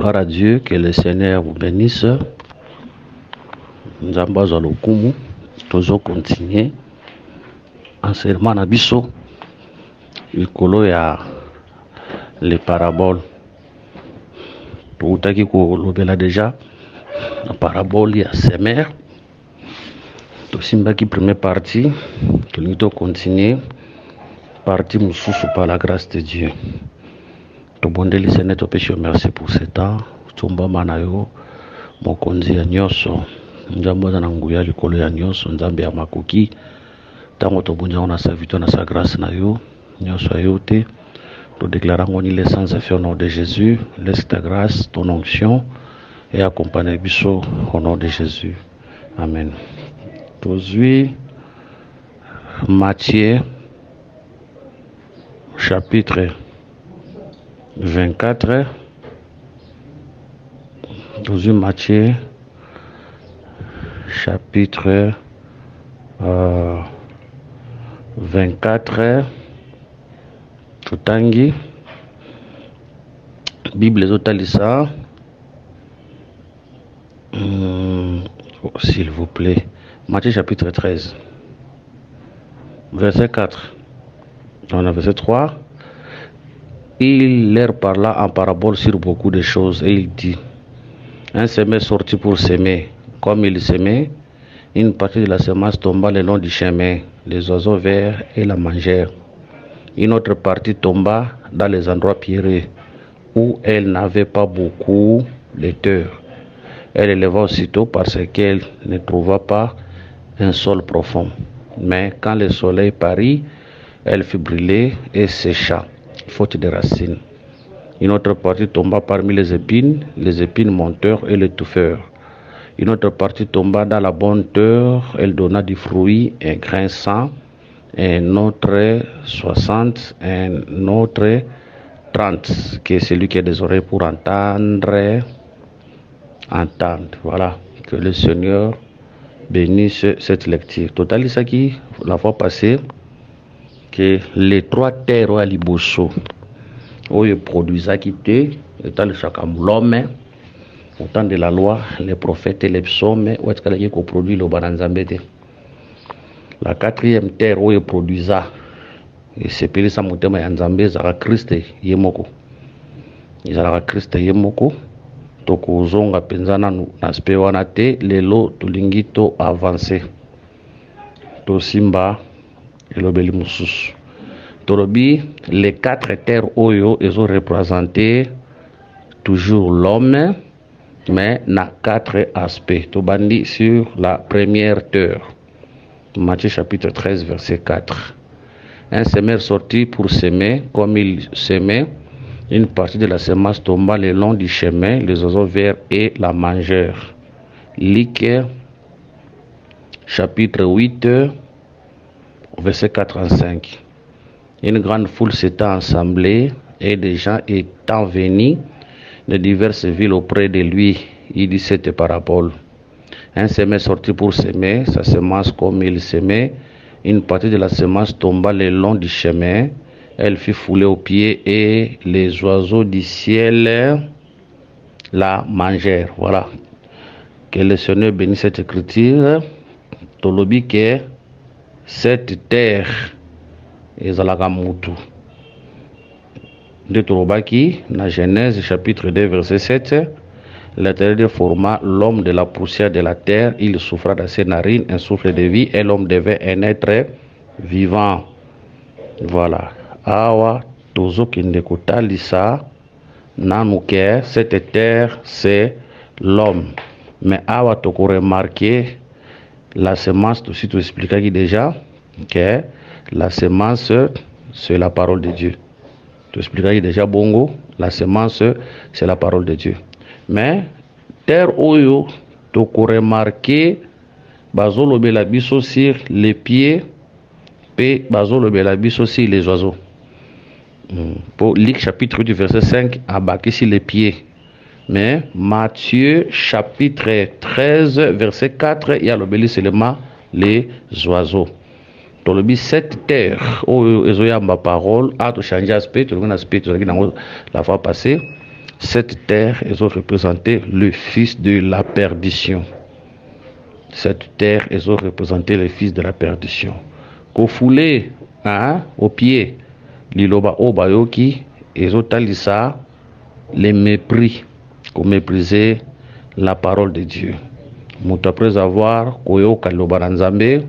Gloire à Dieu, que le Seigneur vous bénisse. Nous allons toujours continuer. Enseignement à Bisso, il y a les paraboles. Tout à qui déjà, la parabole, il y a Semer. Tout simba qui première partie, tout nous continuer. Partie moussous par la grâce de Dieu. Tout bon Dieu, le Seigneur te péché, merci pour ce temps. Tumba manayo, mokonzi ya nyoso. Njambo za nanguya likolo ya nyoso, nzambe ya makoki. Tango to bunja on a sa victoire na sa grâce na yo, nyoso ayote. Nous déclarons l'essence au nom de Jésus. Laisse ta grâce, ton onction et accompagne Bisso au nom de Jésus. Amen. Aujourd'hui, Matthieu, chapitre 24. Aujourd'hui, Matthieu, chapitre 24. Tutangi Bible Zotalisa, s'il vous plaît, Matthieu chapitre 13 verset 4. Dans le verset 3, il leur parla en parabole sur beaucoup de choses et il dit: un semeur sortit pour s'aimer. Comme il s'aimait, une partie de la semence tomba le long du chemin, les oiseaux vinrent et la mangèrent. Une autre partie tomba dans les endroits pierreux où elle n'avait pas beaucoup de terre. Elle éleva aussitôt parce qu'elle ne trouva pas un sol profond. Mais quand le soleil parut, elle fut brûlée et sécha, faute de racines. Une autre partie tomba parmi les épines montèrent et les touffèrent. Une autre partie tomba dans la bonne terre, elle donna du fruit, un grain 100, un autre 60, un autre 30, qui est celui qui a des oreilles pour entendre. Voilà, que le Seigneur bénisse cette lecture. Total, ça qui, la fois passée, que les trois terres à Liboso, où il produisait qui était, étant le chacun l'homme, au temps de la loi, les prophètes et les psaumes, où est-ce qu'il produit le bananzambete. La quatrième terre où il produisait, et c'est péré sa montée à Nzambé, Zara Christ Yemoko. Zara Christ Yemoko, toko zonga penzana naspe wanate, lelo tulingito avancé. To simba, elobeli musus. Torobi, les quatre terres oyo, ils ont représenté toujours l'homme, mais na quatre aspects. Tobandi sur la première terre. Matthieu chapitre 13, verset 4. Un semeur sortit pour s'aimer. Comme il s'aimait, une partie de la semence tomba le long du chemin, les oiseaux vinrent et la mangèrent. Luc chapitre 8, verset 45. Une grande foule s'était assemblée et des gens étant venus de diverses villes auprès de lui, il dit cette parabole. Un semeur sortit pour s'aimer, sa semence comme il s'aimait, une partie de la semence tomba le long du chemin, elle fut foulée aux pieds et les oiseaux du ciel la mangèrent. Voilà. Que le Seigneur bénisse cette écriture. Tolobi que cette terre est à la Gamoutou. De Torobaki, dans Genèse chapitre 2, verset 7. L'Éternel forma l'homme de la poussière de la terre, il souffra dans ses narines un souffle de vie et l'homme devint un être vivant. Voilà. Awa tozo kindekota lisa nanuke, cette terre c'est l'homme. Mais awa toko remarqué la semence, tout de expliqué déjà que la semence c'est la parole de Dieu. Tu expliqueras déjà bongo, la semence c'est la parole de Dieu. Mais terre oyo toko remarqué bazolo bela biso sur les pieds et bazolo bela biso sur les oiseaux. Pour Luc chapitre 8 verset 5 abaqué sur les pieds. Mais Matthieu chapitre 13 verset 4 il y a l'obéli seulement les oiseaux. Dans le but cette terre où ils ont ma parole a changé aspect, tu as aspect la fois passée. cette terre est représentée le fils de la perdition. Cette terre est représentée le fils de la perdition. Qu'au foulé, au pied, liloba obayoki, ezotalisa les mépris, qu'on mépriser la parole de Dieu. Après avoir koyoka liloba nzambe,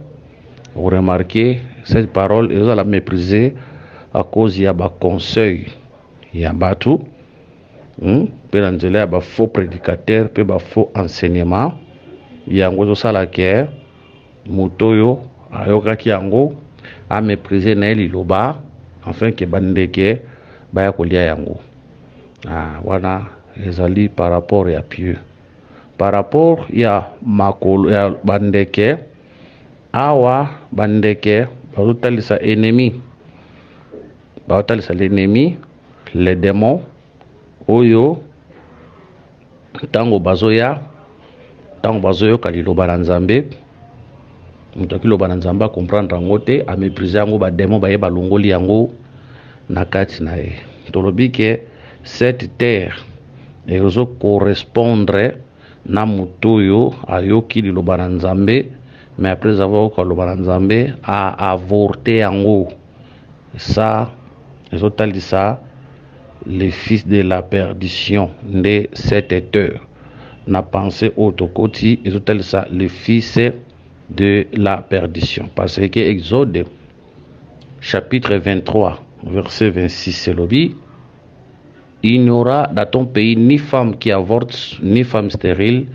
vous remarquez cette parole, ils ont la mépriser à cause il y a un conseil, il y a un tout. Puis il y a un faux prédicateur, puis un faux enseignement. Il y a un gros salaire, Mutoyo, Ayoka Kiango, a méprisé Nelly Loba, afin que Bandeke, Bayakolia Yango. Voilà, les alliés par rapport à Pieux. Par rapport, il y a Makolo, il y a Bandeke, Awa, Bandeke, Barutalisa ennemi, Barutalisa l'ennemi, les démons, Oyo, Tango Bazoya, Tango Bazoyo, Kaliloba Nzambe, Mutakiloba Nzamba comprendre en côté, à mépriser en ba démon, ba yeba longoli yango, nakati nae. Tolobi que cette terre, et correspondre na mutoyo, ayoki liloba Nzambe, mais après avoir Kaloba Nzambe, a avorté yango. Ça, les autres disent ça. Les fils de la perdition de cette heure n'a pensé au tokoti et tout ça les fils de la perdition parce que Exode chapitre 23 verset 26 c'est l'objet. Il n'y aura dans ton pays ni femme qui avorte ni femme stérile,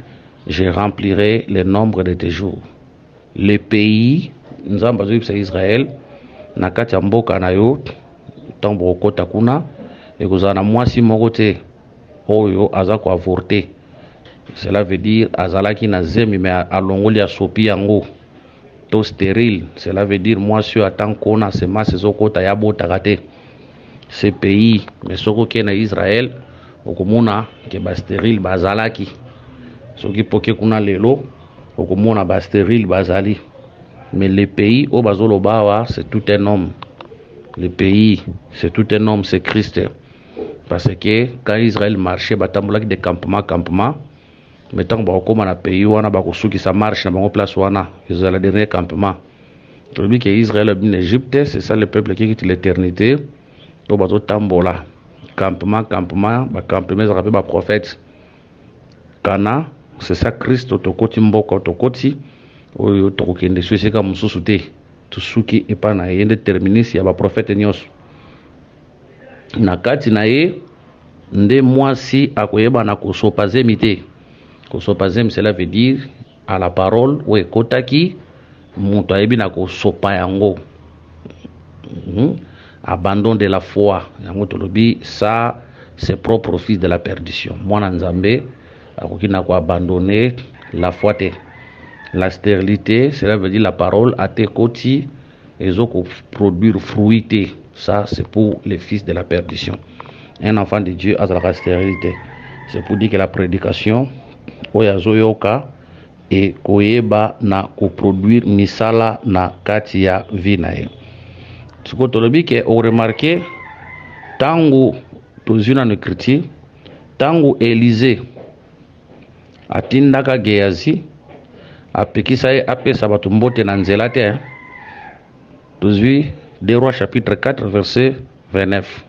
je remplirai le nombre de tes jours. Le pays nous avons besoin c'est Israël nakati mboka nayo tombo kota kuna et que ça na mwasi mokote oyo azako avorter. Cela veut dire azalaki na zemi mais alongoli asopi yango to stérile. Cela veut dire mwasi attend kona sema sezokota ya botaka te. Ce pays mais soko ke na Israël okomona ke ba stérile bazalaki soki poke kuna lelo okomona ba stérile bazali mais le pays au bazolo bawa c'est tout un homme. Le pays c'est tout un homme, c'est Christ. Parce que quand Israël marchait, batambolaki de campement, mais tant que comme na pays wana bakosuki ça marche na bango place wana, ils ont le dernier campement. Tolobi que Israël en Égypte, c'est ça le peuple qui quitte l'éternité. To bato tambola, campement, ba campement ça rappelle ba prophète. Kana, c'est ça Christ tokoti mboko tokoti, oyo tokende susi ka mususu te. Tusuki epana yende terminus ya ba prophète nyos. Nakati na ye nde mwasi akoyeba na kosopazemi te. Kosopazemi cela veut dire à la parole ou ekotaki muto ayebi na kosopa yango. Abandon de la foi yango tolobi ça c'est propre fils de la perdition. Mwana nzambe akoki na ko abandonner la foi te. La stérilité cela veut dire la parole a te koti ezoko produire fruité. Ça, c'est pour les fils de la perdition. Un enfant de Dieu a la stérilité. C'est pour dire que la prédication, oyazoyoka, et koyeba na koproduire misala na katia vinae. Ce que tu que on remarqué, tango tozuna no écriture, tango Élisée atindaka Gehazi, apekisa ye apesa bato mbote na nzela te. Tozui 2 Rois chapitre 4 verset 29.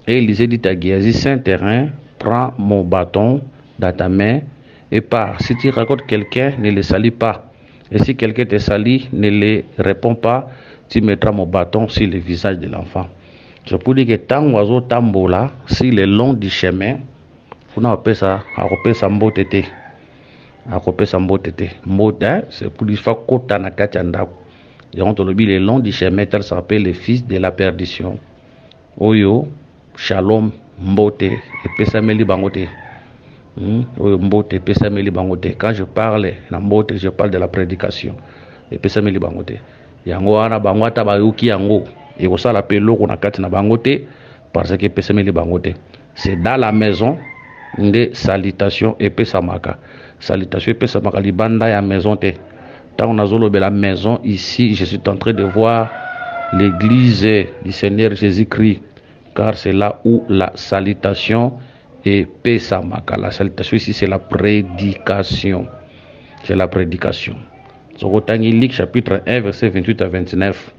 Et Élisée dit à Gehazi, saint terrain, prends mon bâton dans ta main et pars. Si tu racontes quelqu'un, ne le salis pas. Et si quelqu'un te salit, ne le réponds pas. Tu mettras mon bâton sur le visage de l'enfant. Je peux dire que tant oiseau tambola, si le long du chemin, on appelle ça, mbotete. Mbotete, c'est pour dire que kota na katianda. Et on te le dit, le long du chemin, tel s'appelle le fils de la perdition. Oyo, shalom, mbote, et pesameli bangote. Oyo, mbote, pesameli bangote. Quand je parle, na mbote, je parle de la prédication. Et pesameli bangote. Yango ana bangwata bayuki yango. Et ça la pelo qu'on a kati na bangote, parce que pesameli bangote. C'est dans la maison, de salutation et pesamaka. Salutation et pesamaka, libanda ya maison te. Tant on a la maison ici, je suis en train de voir l'église du Seigneur Jésus-Christ, car c'est là où la salutation et pesamaka. La salutation ici, c'est la prédication. C'est la prédication. Luc chapitre 1, verset 28 à 29.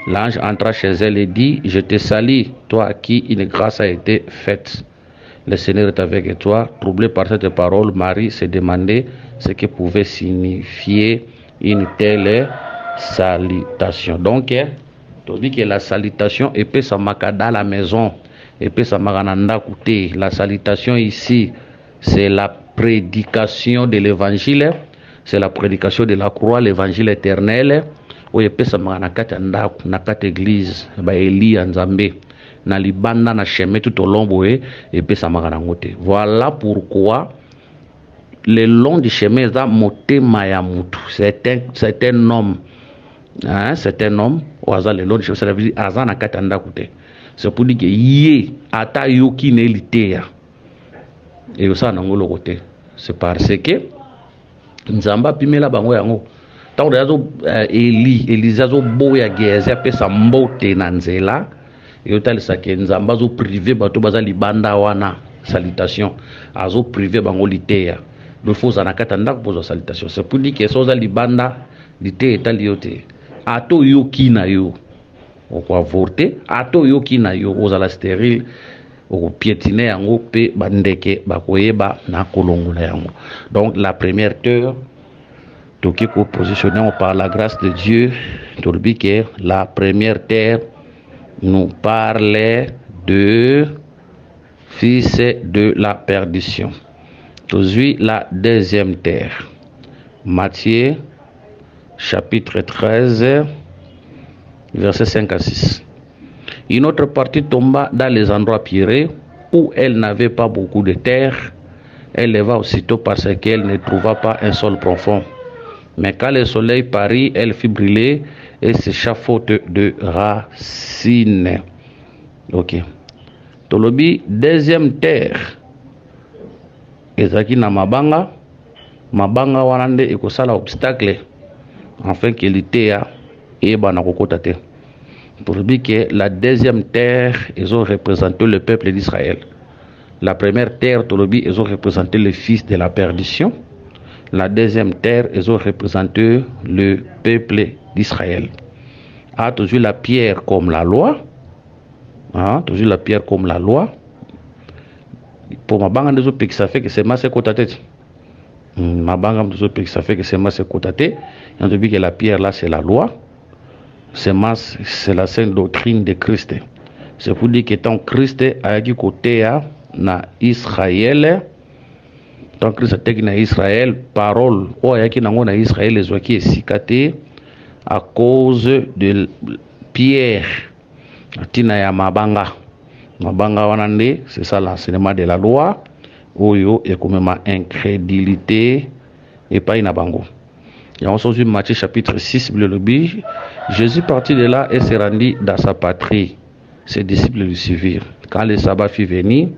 L'ange entra chez elle et dit, je te salue, toi à qui une grâce a été faite. Le Seigneur est avec toi. Troublé par cette parole, Marie se demandait ce que pouvait signifier une telle salutation. Donc, tu dis que la salutation est pesamaka dans la maison. Et pesamaka côté. La salutation ici, c'est la prédication de l'évangile. C'est la prédication de la croix, l'évangile éternel. Oye pesa magana kati ndaku na kati église ba Elia Nzambe na libanda na chemin tout au long boye et pesa magana ngote. Voilà pourquoi le long du chemin za motema ya mutu. C'est un homme. Hein, c'est un homme oaza le long du chemin, ça veut dire aza na kati ndaku te. C'est pour dire que yé ata yoki neliteya. Et ça na ngolo côté. C'est parce que Nzamba pimela bango yango. Tant Elisa zo boya geze apesa mbote na nzela yotalisa ke nzamba zo privé bato baza libanda wana salutation azo privé bango liteya do foza na kata ndako pozo salutation. C'est pour dire que soza libanda liteya etali yote ato yoki na yo oko avorter ato yoki na yo ozala stérile oko piétiner yango pe bandeke bakoyeba na kolongola yango. Donc la première heure tout qui est positionné par la grâce de Dieu, tout le que la première terre nous parlait de fils de la perdition. Aujourd'hui, la deuxième terre. Matthieu, chapitre 13, verset 5 à 6. Une autre partie tomba dans les endroits pierreux où elle n'avait pas beaucoup de terre. Elle leva aussitôt parce qu'elle ne trouva pas un sol profond. Mais quand le soleil parut, elle fit brûler et s'échafaude de racines. Ok. Tolobi, deuxième terre. Ezaki na mabanga. Mabanga wanande ekosala obstacle. Enfin, qu'il était à Ebanakokotate. Tolobi que la deuxième terre, ils ont représenté le peuple d'Israël. La première terre, Tolobi, ils ont représenté le fils de la perdition. La deuxième terre, ils ont représenté le peuple d'Israël. A toujours la pierre comme la loi. Toujours la pierre comme la loi. Pour ma banque de pays, ça fait que c'est ma tête. Ma banque de pays, ça fait que c'est ma tête. On dit que la pierre là, c'est la loi. C'est la sainte doctrine de Christ. C'est pour dire que tant Christ a dit côté na Israël. Tant que Christ a Israël, parole, oyaki nango na Israël les oaki esikate à cause de pierre. Tina ya mabanga. Mabanga wanande, c'est ça l'enseignement de la loi. Oyo ekomema incrédulité et pas inabango. Et on se Matthieu chapitre 6, le lobby. Jésus partit de là et se rendit dans sa patrie. Ses disciples lui suivirent. Quand le sabbat fut venu,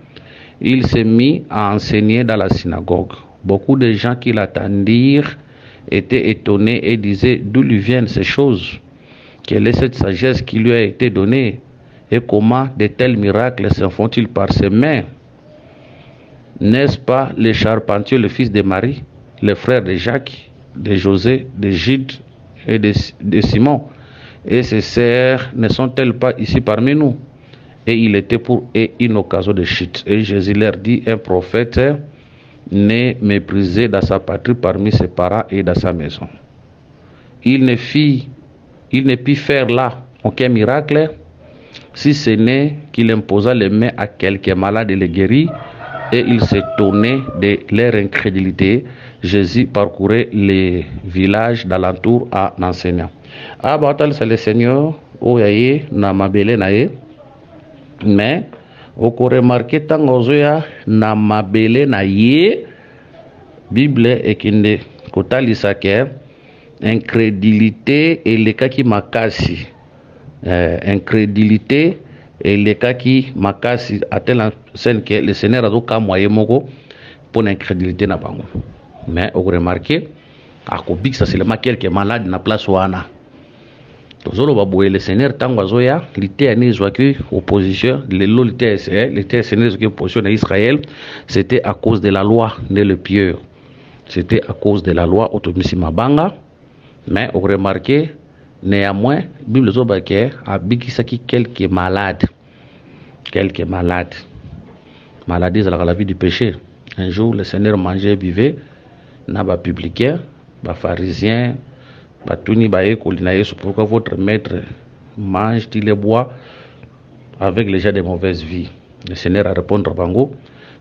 il s'est mis à enseigner dans la synagogue. Beaucoup de gens qui l'attendirent étaient étonnés et disaient d'où lui viennent ces choses. Quelle est cette sagesse qui lui a été donnée et comment de tels miracles se font-ils par ses mains? N'est-ce pas le charpentier, le fils de Marie, le frère de Jacques, de José, de Jude et de Simon? Et ses sœurs ne sont-elles pas ici parmi nous? Et il était pour eux une occasion de chute. Et Jésus leur dit, un prophète n'est méprisé dans sa patrie parmi ses parents et dans sa maison. Il ne put faire là aucun miracle, si ce n'est qu'il imposa les mains à quelques malades et les guérit, et il s'étonnait de leur incrédulité. Jésus parcourait les villages d'alentour en enseignant. Ah, batal c'est le Seigneur, oyaye na mabele nae. Mais au remarqué tant ozoya na mabele na ye Bible ekinde kotalisa ke incrédulité et le kaki makasi incrédulité et le kaki makasi à tel scène que le Seigneur a donc moyen moko pour l'incrédulité na bango. Mais au remarqué à kobik ça seulement quelques malades na place wana tozolo baboué le Seigneur tango azoya lité anezwaki opposition lelo lité Seigneur qui opposition à Israël, c'était à cause de la loi de le pieux, c'était à cause de la loi automisi mabanga. Mais on remarqué néanmoins Bible zobake a bikisaki quelques malades maladies à la vie du péché. Un jour le Seigneur mangeait buvait na ba publicain ba pharisien batuni baye kolina Yesu, pourquoi votre maître mange-t-il et boit avec les gens de mauvaise vie? Le Seigneur a répondu à Bango,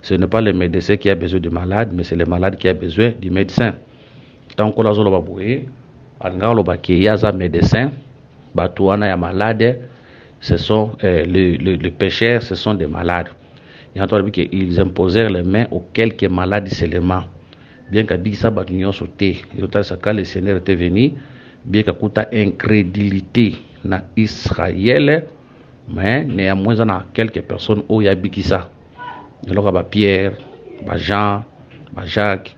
ce n'est pas le médecin qui a besoin du malade, mais c'est le malade qui a besoin du médecin. Tant que la zolo baboué angalo bakeya za médecin batuana ya malade, ce sont les pécheurs, ce sont des malades. Il y a entendu qu'ils imposèrent les mains aux quelques malades seulement. Bien qu'à Batunion sauté, le Seigneur était venu, bien qu'à incrédulité na Israël, mais néanmoins il y a quelques personnes où il y a Bikisa. Alors il Pierre, Jean, Jacques,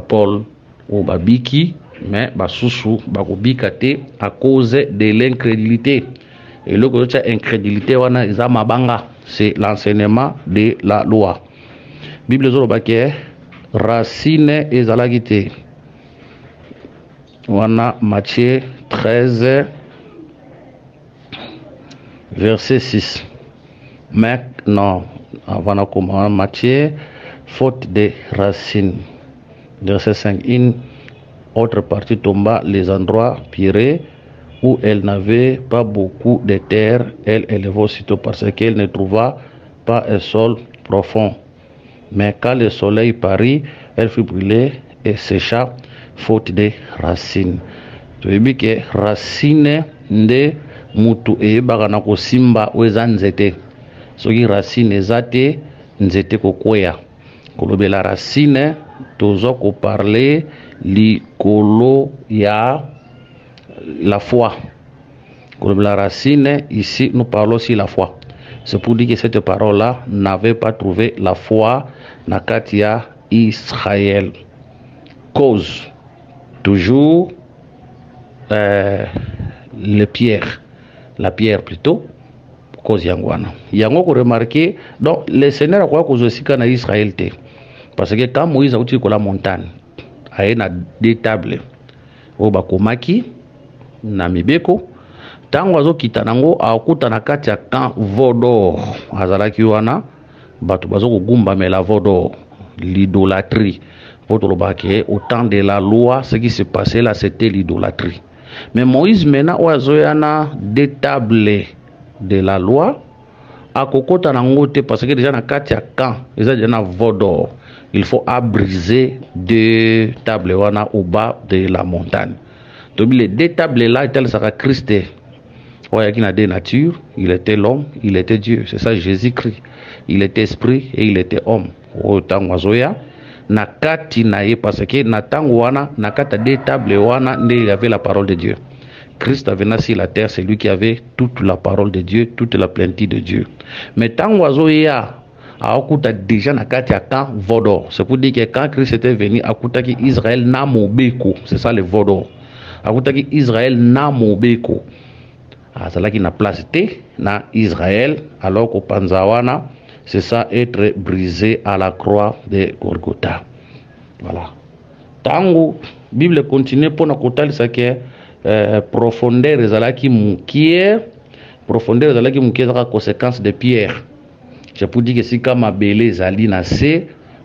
Paul ou Biki, mais Soussou, Bikate à cause de l'incrédulité. Et l'autre incrédulité, c'est l'enseignement de la loi. Bible Zorobaké, racine ezalagite. Wana Matthieu 13, verset 6. Mais non, avant comment Matthieu, faute de racines. Verset 5. Une autre partie tomba les endroits pirés où elle n'avait pas beaucoup de terre, elle éleva aussitôt parce qu'elle ne trouva pas un sol profond. Mais quand le soleil parut, elle fut brûlée et sécha faute de racines. Tu veux dire que racine de mutu et bagana ko simba weza nzete. Soki racine ezate nzete ko kwea. Kolobe la racine tozo ko parler likolo ya la foi. Comme la racine, ici nous parlons aussi la foi. C'est pour dire que cette parole-là n'avait pas trouvé la foi dans Katia Israël. Cause, toujours les pierres, la pierre plutôt, cause Yangwana. Yango ko remarqué, donc le Seigneur a quoi cause aussi quand Israël te. Parce que quand Moïse a utilisé la montagne, il y a des tables, au Bakomaki, na mibeko tango azokita nango akuta na kati ya camp vodor azalaki wana bato bazokugumba mela vodor l'idolâtrie. Votre baké au temps de la loi ce qui se passait là c'était l'idolâtrie. Mais Moïse maintenant oazoyana des tables de la loi akokota nango te parce que déjà na kati ya camp eza déjà na vodor, il faut abriser deux tables wana au bas de la montagne. Les deux tables là étaient le Christ. Il a deux natures, il était l'homme, il était Dieu. C'est ça Jésus-Christ. Il était esprit et il était homme. Autant wazoya nakati naye parce que natangwana nakata deux tables wana il y avait la parole de Dieu. Christ venait sur la terre, c'est lui qui avait toute la parole de Dieu, toute la plénitude de Dieu. Mais tant wazoya akuta déjà nakati ya camp vodor. C'est pour dire que quand Christ était venu akuta ki Israël na mobeko, c'est ça le vodor. Akutaki Israël na mobeko azalaki na place te na Israël alors qu'au Panzawana c'est ça être brisé à la croix de Golgotha. Voilà. Tango Bible continue pour na kotalisa ke profondeur ezalaki mukie, profondeur ezalaki mukie za conséquence de pierre. Je peux dire que si comme mabele zali na se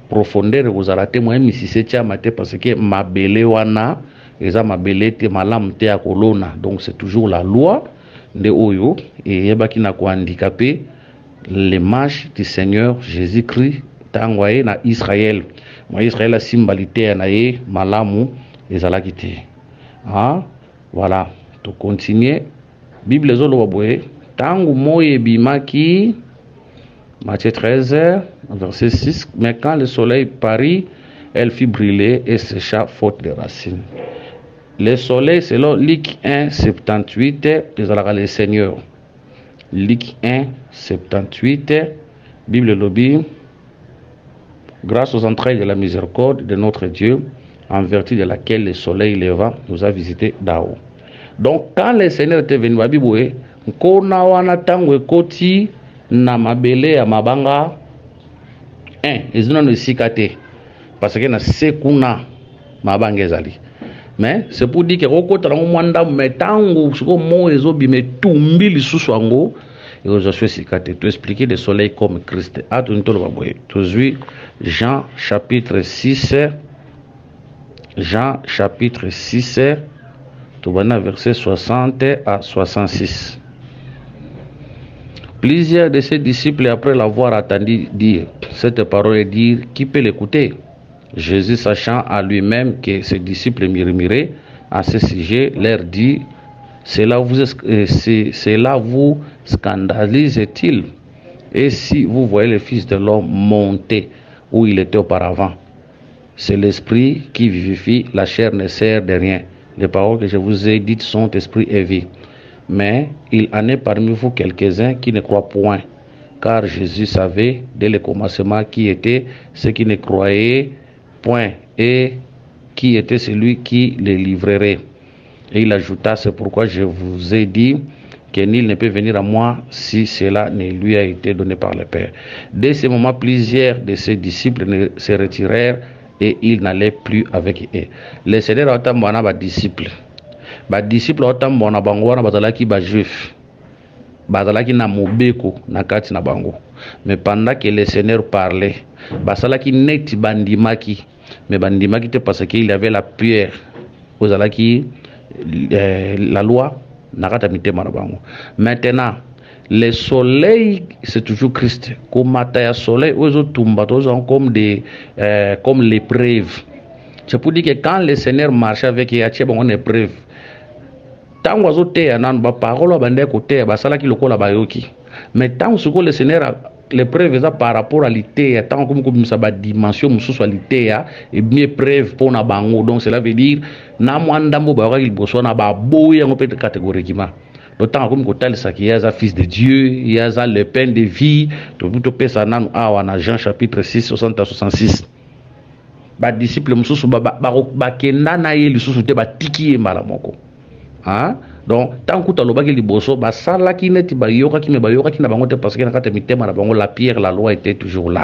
profondeur vous arrêtez moi misise tia mate parce que mabele wana eza mabele te malamu te ya kolona. Donc c'est toujours la loi de oyo et yebaki na ko handicapé les marches du Seigneur Jésus-Christ tangwaye na Israël. Moi Israël a symbolité na ye malamu ezalaki te. Ah voilà, to continuer Bible zolo baboye tangu moye bimaki Matthieu 13 verset 6, mais quand le soleil parut, elle fit brûler et sécha faute de racines. Le soleil, selon Luc 1, 78, le Seigneur. Luc 1, 78, Bible lobby, grâce aux entrailles de la miséricorde de notre Dieu, en vertu de laquelle le soleil levant nous a visité d'en haut. Donc quand le Seigneur était venu à Biboué, kona wana tango ekoti na mabele ya mabanga ezina no sikate parce que na sekuna mabanga ezali. Mais c'est pour dire que okota na mwanda metango siko mo ezobi metumbi lisusu yango je suis sikate. Tu expliquer le soleil comme Christ. Toujours Jean chapitre 6. Jean chapitre 6. Tu vas verset 60 à 66. Plusieurs de ses disciples, après l'avoir entendu dire cette parole et dire, qui peut l'écouter? Jésus, sachant à lui-même que ses disciples murmuraient à ce sujet, leur dit, cela vous scandalise-t-il? Et si vous voyez le Fils de l'homme monter où il était auparavant, c'est l'esprit qui vivifie, la chair ne sert de rien. Les paroles que je vous ai dites sont esprit et vie. Mais il en est parmi vous quelques-uns qui ne croient point, car Jésus savait dès le commencement qui était ceux qui ne croyaient point et qui était celui qui les livrerait. Et il ajouta, c'est pourquoi je vous ai dit que nul ne peut venir à moi si cela ne lui a été donné par le Père. Dès ce moment, plusieurs de ses disciples se retirèrent et il n'allait plus avec eux. Le Seigneur a été mon disciple. Ba disciple otambo na bango wana bazalaki ba juif bazalaki na mobeko na kati na bango, mais pendant que le Seigneur parlait basalaki neti bandimaki, mais bandimaki te parce qu'il y avait la prière ozalaki la loi na kata mitema na bango. Maintenant le soleil c'est toujours Christ. Comme matin soleil ozo tumba comme des comme l'épreuve. C'est pour dire que quand le Seigneur marchait avec Yahweh, on est épreuve. Tant oiseau terre nan ba parole bande côté ba sala ki lokola ba yoki. Mais tant ce que le Seigneur l'épreuve ça par rapport à l'ité tant comme ça ba dimension mususu l'ité et bien preuve pour na bango. Donc cela veut dire na mwanda mbo ba il boso na ba boya ngo peut catégoriquement. D'autant comme kotal ça qui est un fils de Dieu, il y a le pain de vie, tout pesa nan awa Jean chapitre 6 60 à 66. Ba disciple mususu ba kenda na ye lisusu te ba tiki mala moko. Hein? Donc tant que tu as le liboso ba sala ki neti ba yoka ki me ba yoka ki na bango te parce que na kata mitema na bango la pierre la loi était toujours là.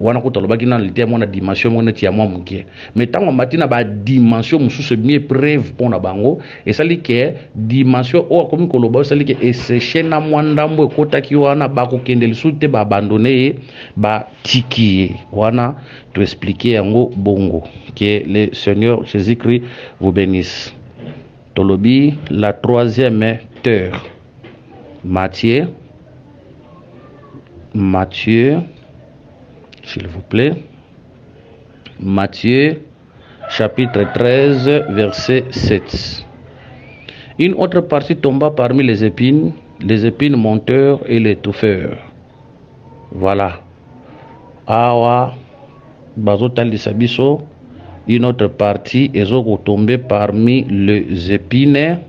Wana ko toloba ki na lité mo na dimension mo neti ya mo muke. Mais tant on matina ba dimension mususu mieux preuve pour na bango et sali ke dimension o comme ko loba sali ke eseche na mwandambo ekota ki wana ba ko kendeli sute ba abandonner ba tiki wana to expliquer yango bongo que le Seigneur Jésus-Christ vous bénisse. Tolobi, la troisième heure. Matthieu, s'il vous plaît. Matthieu, chapitre 13, verset 7. Une autre partie tomba parmi les épines monteurs et les touffeurs. Voilà. Awa, bazotali sabiso. Une autre partie est tombée parmi les épines.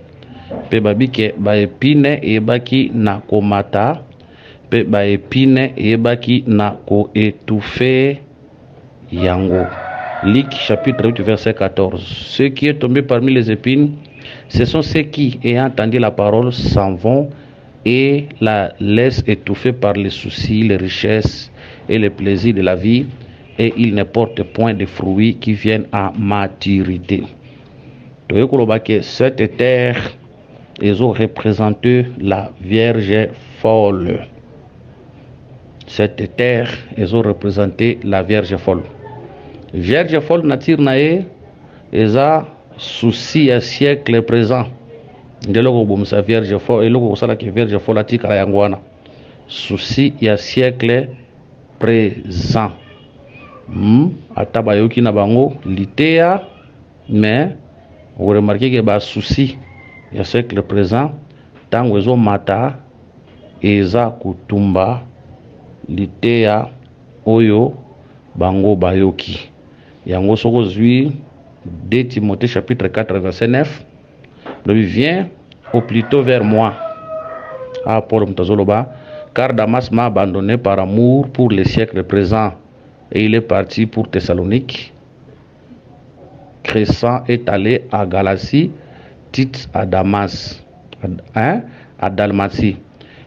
Pe babi ke ba épine et baki na komata. Pe ba épine et baki na ko étouffer yango. Luc chapitre 8 verset 14. Ce qui est tombé parmi les épines, ce sont ceux qui, ayant entendu la parole, s'en vont et la laissent étouffer par les soucis, les richesses et les plaisirs de la vie. Et il ne porte point de fruits qui viennent à maturité. Cette terre, ils ont représenté la Vierge folle. Cette terre, ils ont représenté la Vierge folle. Vierge folle nature nae, ils ont souci à siècle présent. De l'eau sa Vierge folle, et l'eau ça qui Vierge folle a tika la yangwana. Souci à siècle présent. Atabayoki na bango litéa, mais vous remarquez que ba souci ya siècle présent tant wezo mata eza kutumba litéa oyo bango bayoki yango soko zui 2 Timothée chapitre 4 verset 9. Donc viens au plutôt vers moi. Ah Paul mtazoloba, car Damas m'a abandonné par amour pour les siècles présents. Et il est parti pour Thessalonique. Crescent est allé à Galatie Tite à Damas, à Dalmatie.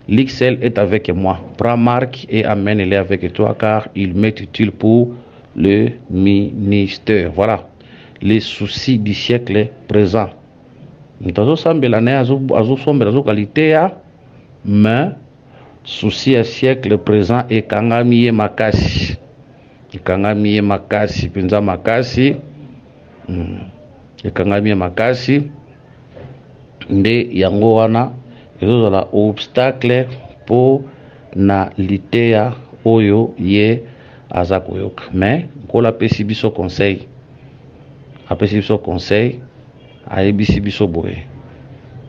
L'XL est avec moi. Prends Marc et amène-les avec toi, car il m'est utile pour le ministère. Voilà les soucis du siècle présent. Nous sommes mais souci à siècle présent et kangamiye makasi. Kangamiye makasi, pinza makasi. Kangamiye makasi. Nde yango wana ezozala obstacle pour na litea oyo ye aza koyoka. Mais kola pesi biso conseil. Apesi biso conseil, ayebisi biso boye.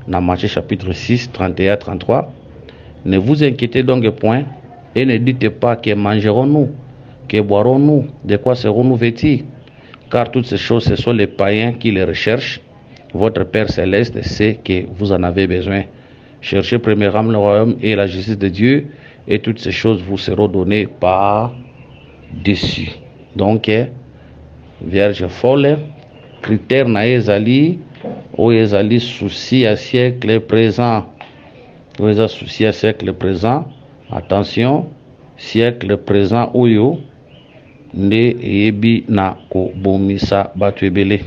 Dans Matthieu chapitre 6, 31-33. Ne vous inquiétez donc point et ne dites pas que mangerons-nous, que boirons-nous, de quoi serons-nous vêtus, car toutes ces choses, ce sont les païens qui les recherchent. Votre Père Céleste sait que vous en avez besoin. Cherchez premièrement le royaume et la justice de Dieu, et toutes ces choses vous seront données par-dessus. Donc, Vierge folle, critère na ezali, ou ezali souci à siècle présent. Ou souci à siècle présent. Attention, siècle présent oyo nde ebi na ko bomisa batu ebele.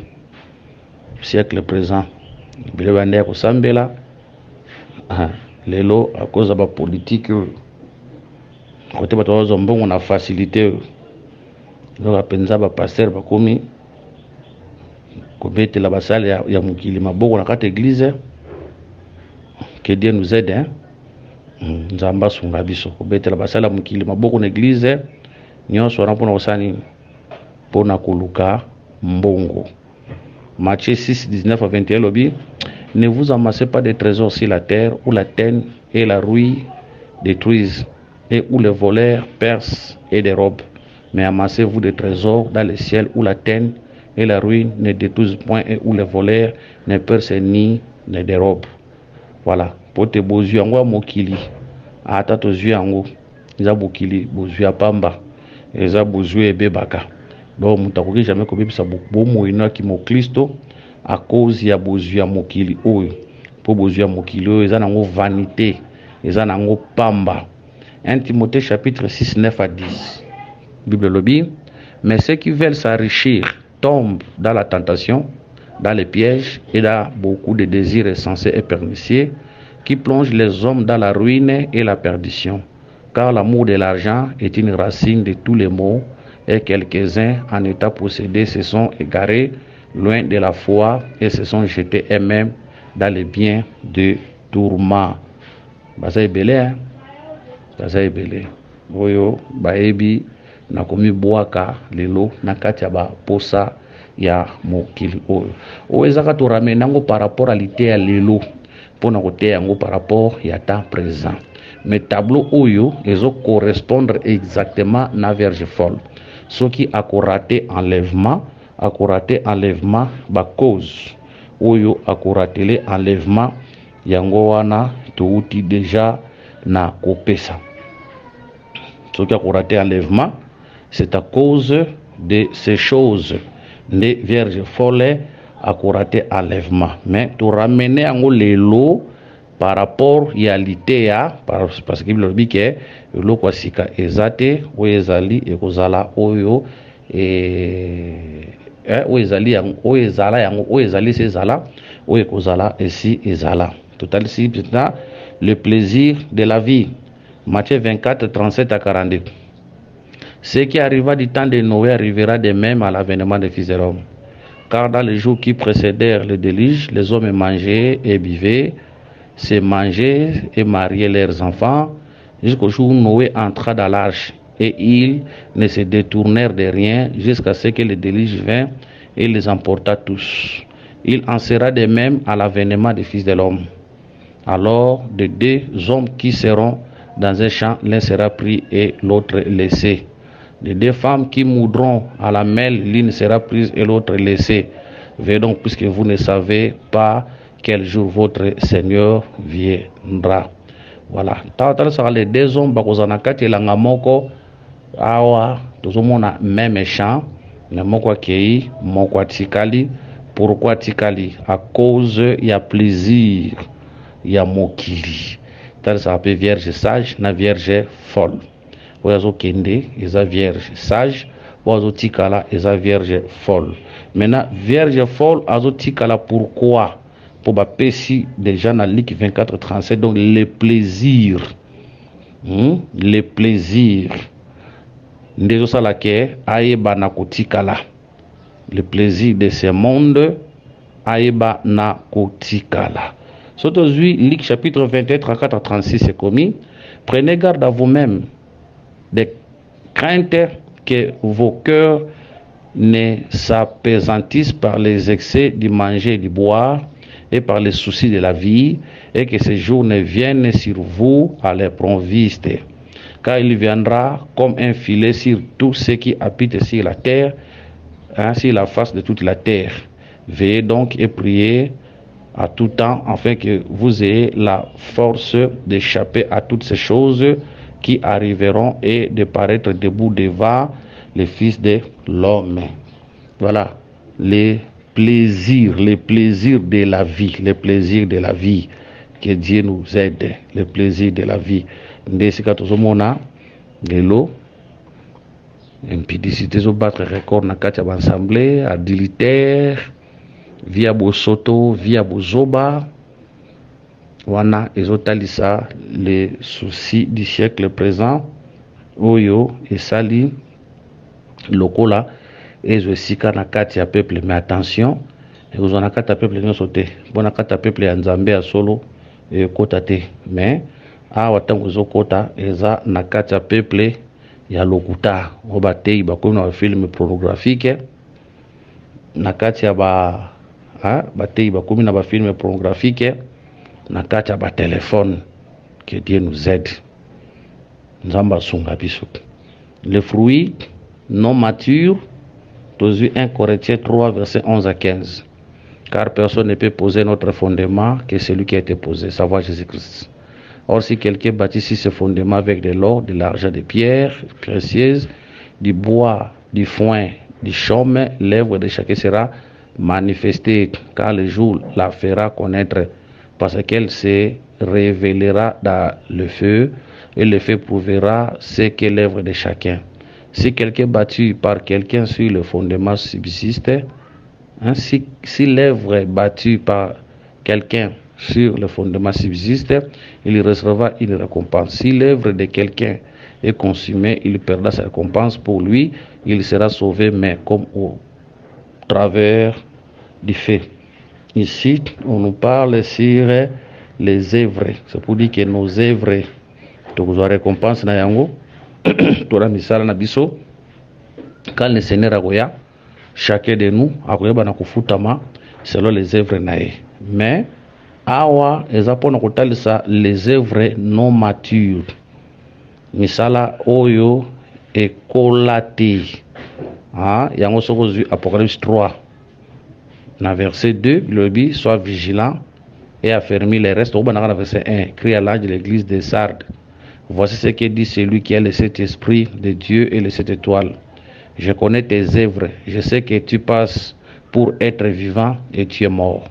Siècle présent. Bile bande ko sambela. Lelo à cause de la politique côté bato bazombo on a facilité. Donc apenza ba pasteur ba komi ko betela basale ya mukili maboko na kata église. Que Dieu nous aide, hein. Nzamba sunga biso ko betela basala mukili maboko na église nyonso na pona osani pona koluka mbongo. Matthieu 6, 19-21 lobi, ne vous amassez pas des trésors sur la terre où la teigne et la rouille détruisent et où les voleurs percent et dérobent, mais amassez-vous des trésors dans le ciel où la teigne et la rouille ne détruisent point et où les voleurs ne percent ni ne dérobent. Voilà, pour te bozu yango mokili ata to zu yango eza bokili bozu ya pamba eza bozu ebebaka. Donc mutakoki jamais ko bebisa bomo ina ki mo Kristo à cause ya bozu ya mokili oyo. Po bozu ya mokili oyo eza nango vanité, eza nango pamba. 1 Timothée chapitre 6, 9-10. Bible lobi, mais ceux qui veulent s'enrichir tombent dans la tentation, dans les pièges et dans beaucoup de désirs insensés et pernicieux qui plongent les hommes dans la ruine et la perdition. Car l'amour de l'argent est une racine de tous les maux et quelques-uns en état possédés se sont égarés loin de la foi et se sont jetés eux-mêmes dans les biens de tourment. Baza ebele, hein? Baza ebele. Oyo baebi na komi boaka lelo na kati ya ba posa ya mokili oyo. Owezaka to ramena nango par rapport à l'ité ya lelo pona kote yango par rapport ya temps présent. Mais tableau oyo ezo correspondre exactement na Vierge folle. Ce qui a raté enlèvement ba cause oyo a raté enlèvement yango wana touti déjà na kopesa. Ce qui a raté enlèvement, c'est à cause de ces choses. Les Vierges folles a raté enlèvement. Mais tu ramener en les lots par rapport à l'ITA, parce qu'il veut dire que l'eau kwasika ezate, ou ezali, et kozala, oyo, et ou ezali, ou ezali, c'est zala, ou ekozala, et si ezala. Total, si, le plaisir de la vie. Matthieu 24, 37-42. Ce qui arriva du temps de Noé arrivera de même à l'avènement des fils de l'homme. Car dans les jours qui précédèrent le déluge, les hommes mangeaient et buvaient, se mangeaient et mariaient leurs enfants, jusqu'au jour où Noé entra dans l'arche. Et ils ne se détournèrent de rien jusqu'à ce que le déluge vint et les emporta tous. Il en sera de même à l'avènement des fils de l'homme. Alors, de deux hommes qui seront dans un champ, l'un sera pris et l'autre laissé. De deux femmes qui moudront à la mêle, l'une sera prise et l'autre laissée. Veillez donc, puisque vous ne savez pas quel jour votre Seigneur viendra. Voilà. Les deux hommes, bakozanakati elanga moko, awa, tozomona même champ, na moko kei, moko tikali, Pourquoi tikali? À cause il y a plaisir, il y a mokili. Ça s'appelle vierge sage, na vierge folle. Oyazo kende, eza vierge sage. Oyazo tikala, eza vierge folle. Maintenant, vierge folle, azo tikala pourquoi? Pour bapesi déjà dans Luc 24:37, donc les plaisirs. Les plaisirs. Ndezo salake aeba na kotikala. Le plaisir de ce monde aeba na kotikala. Aujourd'hui, Luc chapitre 21, 34 à 36 c'est commis. Prenez garde à vous-même des craintes que vos cœurs ne s'appesantissent par les excès du manger et du boire et par les soucis de la vie, et que ces jours ne viennent sur vous à l'improviste. Car il viendra comme un filet sur tous ceux qui habitent sur la terre, sur la face de toute la terre. Veillez donc et priez à tout temps, afin que vous ayez la force d'échapper à toutes ces choses qui arriveront et de paraître debout devant le Fils de l'homme. Voilà, les plaisirs de la vie, les plaisirs de la vie. Que Dieu nous aide, les plaisirs de la vie. Ndesika tozomona lelo impudicité zo battre record na kati ya l'assemblée adultère via bosoto via bozoba wana ezotalisa les soucis du siècle présent oyo esali lokola ezosika na kati ya peuple. Mais attention, ekozwa na kati ya peuple nyonso te, mpo na kati ya peuple ya Nzambe ya solo ekota te. Mais awa ntango ezokota eza na kati ya peuple ya lokuta oyo bateyi bakomi na bafilme pornographique, na kati ya bateyi bakomi na bafilme pornographique, na kati ya batelefone. Que Dieu nous aide, Nzambe asunga biso. Les fruits non matures, 1 Corinthiens 3 verset 11 à 15. Car personne ne peut poser notre fondement que celui qui a été posé, savoir Jésus-Christ. Or, si quelqu'un bâtit ce fondement avec de l'or, de l'argent, des pierres précieuses, du bois, du foin, du chaume, l'œuvre de chacun sera manifestée, car le jour la fera connaître, parce qu'elle se révélera dans le feu, et le feu prouvera ce qu'est l'œuvre de chacun. Si quelqu'un bâti par quelqu'un sur le fondement subsiste, si l'œuvre est bâtie par quelqu'un sur le fondement subsiste, il recevra une récompense. Si l'œuvre de quelqu'un est consumée, il perdra sa récompense. Pour lui, il sera sauvé, mais comme au travers du feu. Ici, on nous parle sur les œuvres. C'est pour dire que nos œuvres, donc la récompense na yango, tola misala na biso, quand le Seigneur agoya, chacun de nous agoya na kufutama selon les œuvres nae. Mais awa ezapona kotalisa les œuvres non matures. Misala oyo ekolate. Yango soko zu Apocalypse 3. Dans verset 2, le dit, sois vigilant et affermis les restes. Au verset 1, crie à l'ange de l'église de Sardes. Voici ce que dit celui qui a le Saint-Esprit de Dieu et les 7 étoiles. Je connais tes œuvres. Je sais que tu passes pour être vivant et tu es mort.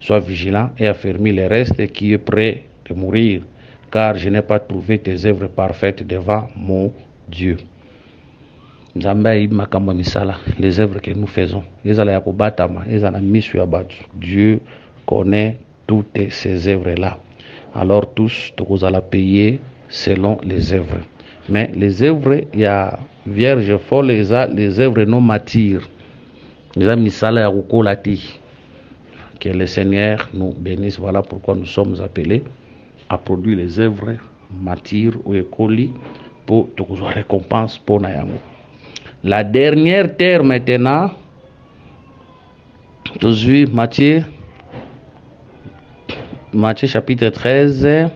Sois vigilant et affermis les restes qui est prêt de mourir, car je n'ai pas trouvé tes œuvres parfaites devant mon Dieu. Les œuvres que nous faisons, Dieu connaît toutes ces œuvres-là. Alors tous, vous allez payer selon les œuvres. Mais les œuvres, il y a vierge folle, les œuvres non matures. Que le Seigneur nous bénisse. Voilà pourquoi nous sommes appelés à produire les œuvres matures ou écolies pour toute récompense pour Nayango. La dernière terre maintenant, aujourd'hui, Matthieu chapitre 13,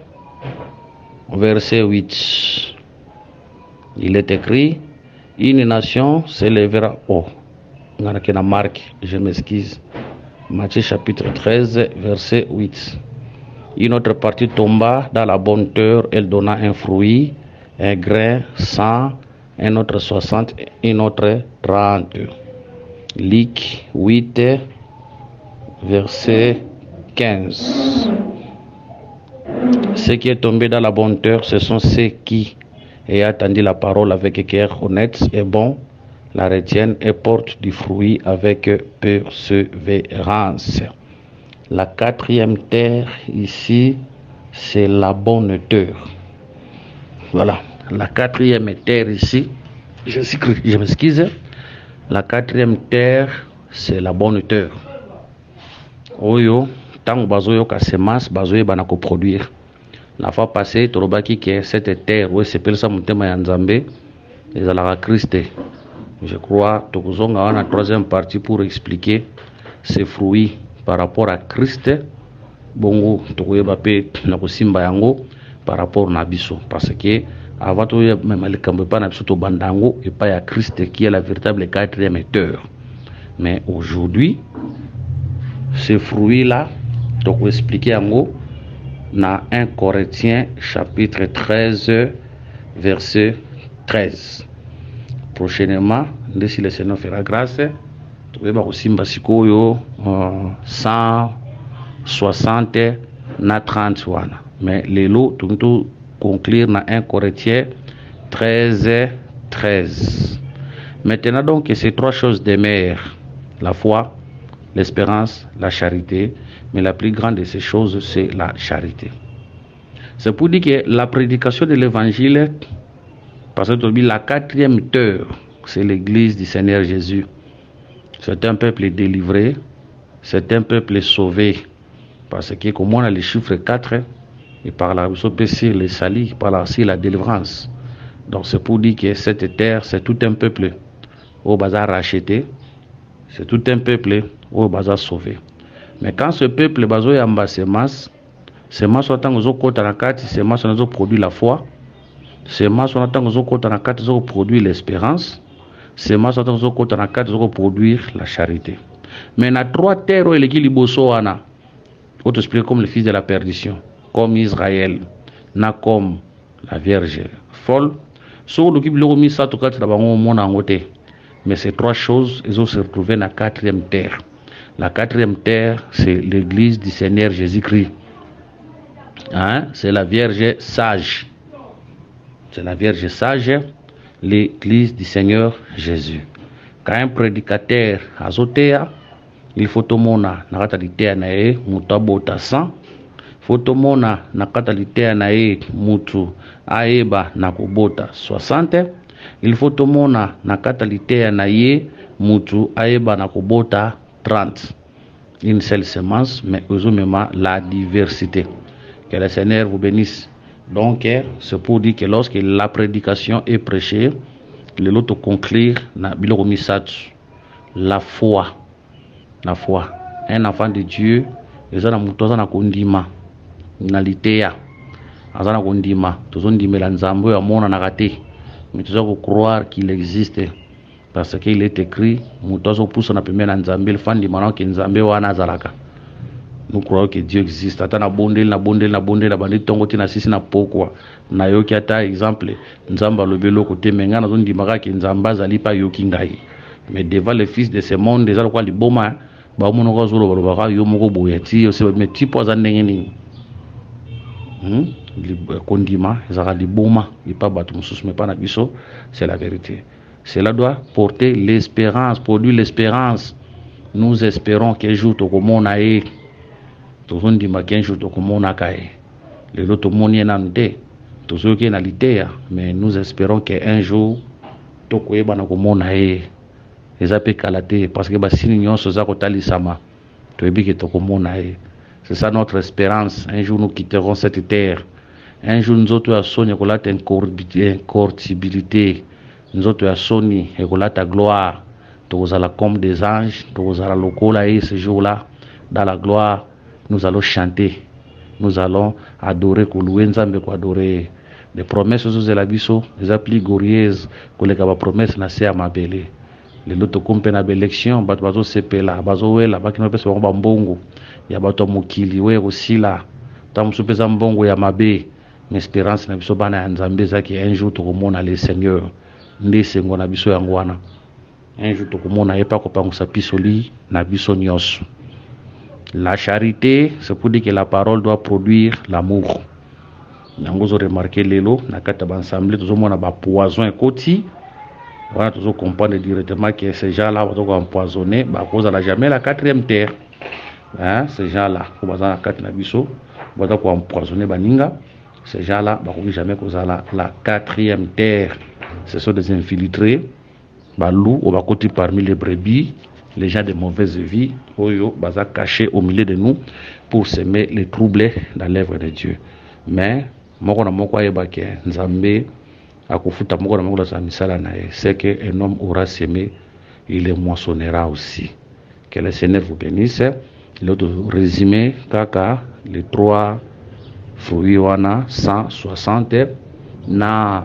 verset 8. Il est écrit, une nation s'élèvera. Oh, Marc, je m'excuse. Matthieu chapitre 13, verset 8. Une autre partie tomba dans la bonne terre, elle donna un fruit, un grain, 100, un autre 60, un autre 30. Luc 8, verset 15. Ce qui est tombé dans la bonne terre, ce sont ceux qui, ayant attendu la parole avec cœur honnête et bon, la retiennent et portent du fruit avec persévérance. La quatrième terre ici, c'est la bonne terre. Voilà, la quatrième terre ici, je m'excuse, la quatrième terre, c'est la bonne terre. Oyo, tant bazoyo ka semence, bazoyo banako produire. La fois passée, Torobaki que cette terre, où c'est ça Moutema Yanzambe, et à Christ. Je crois que nous avons la troisième partie pour expliquer ces fruits par rapport à Christ. Bongo, Tokoyeba pe Nakosimba Yango par rapport à Nabiso. Parce que avant tout, même le Kambepa Nabiso to Bandango et pas à Christ qui est la véritable quatrième terre. Mais aujourd'hui, ces fruits-là, Toko expliquer Yango dans 1 Corinthiens chapitre 13 verset 13. Prochainement, si le Seigneur fera grâce, tu vas aussi mbasikoyo 160 na 30 wana. Mais les lots tout conclure dans 1 Corinthiens 13 13. Maintenant donc ces trois choses demeurent: la foi, l'espérance, la charité. Mais la plus grande de ces choses, c'est la charité. C'est pour dire que la prédication de l'évangile, parce que la quatrième terre, c'est l'église du Seigneur Jésus. C'est un peuple délivré, c'est un peuple sauvé. Parce que comme on a les chiffres 4, et par là, on peut sur les salis, par là aussi la délivrance. Donc c'est pour dire que cette terre, c'est tout un peuple au bazar racheté, c'est tout un peuple au bazar sauvé. Mais quand ce peuple bazo yamba semence autant que kota na kati, semence on produit la foi, semence on attend que kota na kati zo produit l'espérance, semence on attend que kota na kati zo produire la charité. Mais na trois terres et qui liboso ana, on t'explique comme le fils de la perdition, comme Israël, na comme la Vierge folle, sur le qui le remis ça tout cas là bango mona ngote. Mais ces trois choses, ils ont se retrouvé dans la quatrième terre. La quatrième terre, c'est l'église du Seigneur Jésus-Christ. Hein? C'est la Vierge sage. C'est la Vierge sage, l'église du Seigneur Jésus. Quand un prédicateur a zotea, il faut tout le monde na katalitea nae mutabota 100. Faut tout le monde na katalitea nae mutu aeba na kubota 60. Il faut tout le monde na katalitea nae mutu aeba na kubota 30. Une seule semence, mais aujourd'hui la diversité. Que le Seigneur vous bénisse. Donc, c'est pour dire que lorsque la prédication est prêchée, le lot conclure na biloko misatu. La foi. La foi. Un enfant de Dieu, ils ont mutoza na kondima. Na litea. Azana kondima. Tozon dimela nzambo ya mona na kate. Mais tu dois croire qu'il existe. Parce qu'il est écrit, nous poussons na première nzambe, le fan di manan que nzambe wana zalaka. Nous croyons que Dieu existe. Ata na bondel na bandit tongo tina sisi na pokwa. Na yoki ata exemple, nzamba lobelo côté menga na zone di maka que nzamba zali pa yoki ngai. Mais devant le fils de ce monde, déjà quoi li boma, ba mono ko zolo ba ba yo moko boyati, o se me tipo za ndenge ni. Li kondima, zaka li boma, li pa batu mususu mais pas na biso, c'est la vérité. Cela doit porter l'espérance, produire l'espérance. Nous espérons qu'un jour, tout le monde a eu. Tout le monde dit qu'un jour, tout le monde a eu. Les autres, tout le monde a eu. Tout ce qui est dans l'idée, mais nous espérons qu'un jour, tout le monde a eu. Les appels calatés, parce que si nous sommes talisama, tout le monde a eu. C'est ça notre espérance. Un jour, nous quitterons cette terre. Un jour, nous autres, nous avons incorruptibilité. Nous autres à Sony et ta gloire, tous à la comme des anges, tous à la locola et ce jour-là, dans la gloire, nous allons chanter, nous allons adorer, louer Nzambe, adorer. Les promesses de la biso, les applis glorieuses, que les promesses na se amabele. Les loto kumpe na élection, bat bazo sepela, bazo wela, baki na pesa ba mbongo, ya bato mukili we aussi là, tam supeza mbongo ya mabe, l'espérance na biso bana Nzambe zaki un jour to komona le Seigneur. Ndesengo na biso yango wana un jour tokomona ye pa kopangisa pisoli na biso nyonso. La charité, c'est pour dire que la parole doit produire l'amour. Vous avez remarqué l'élo, na kata ensemble, tout le monde a un poison et côté. Voilà, tout le monde comprend directement que ces gens-là vont empoisonner, à cause de la jamais la quatrième terre. Hein, ces gens-là, ils vont la quatrième biso, ils vont empoisonner baninga. Ces gens-là, ils vont jamais causer la quatrième terre. Ce sont des infiltrés, balou, on va côté parmi les brebis. Les gens de mauvaise vie, oyo, baza cachés au milieu de nous pour semer les troubles dans l'œuvre de Dieu. Mais, moko na moko ayeba ke nzambe akufuta moko na moko la misala na ye, c'est que un homme aura semé, il le moissonnera aussi. Que le Seigneur vous bénisse. L'autre résumé, kaka, les 3 fruits wana 160 na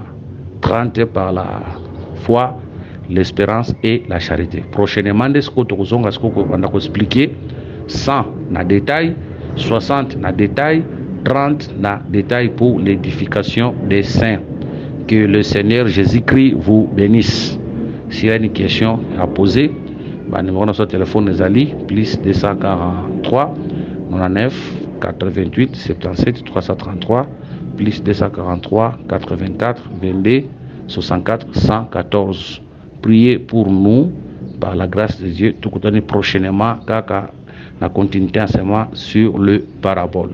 30 par la foi, l'espérance et la charité. Prochainement, ce que vous allez expliquer 100 na détail, 60 na détail, 30 na détail pour l'édification des saints. Que le Seigneur Jésus-Christ vous bénisse. S'il y a une question à poser, le numéro de notre téléphone est Ali, plus 243 99 88 77 333, plus 243 84 22 64 114. Priez pour nous, par la grâce de Dieu, tout prochainement, car la continuité enseignement sur le parabole.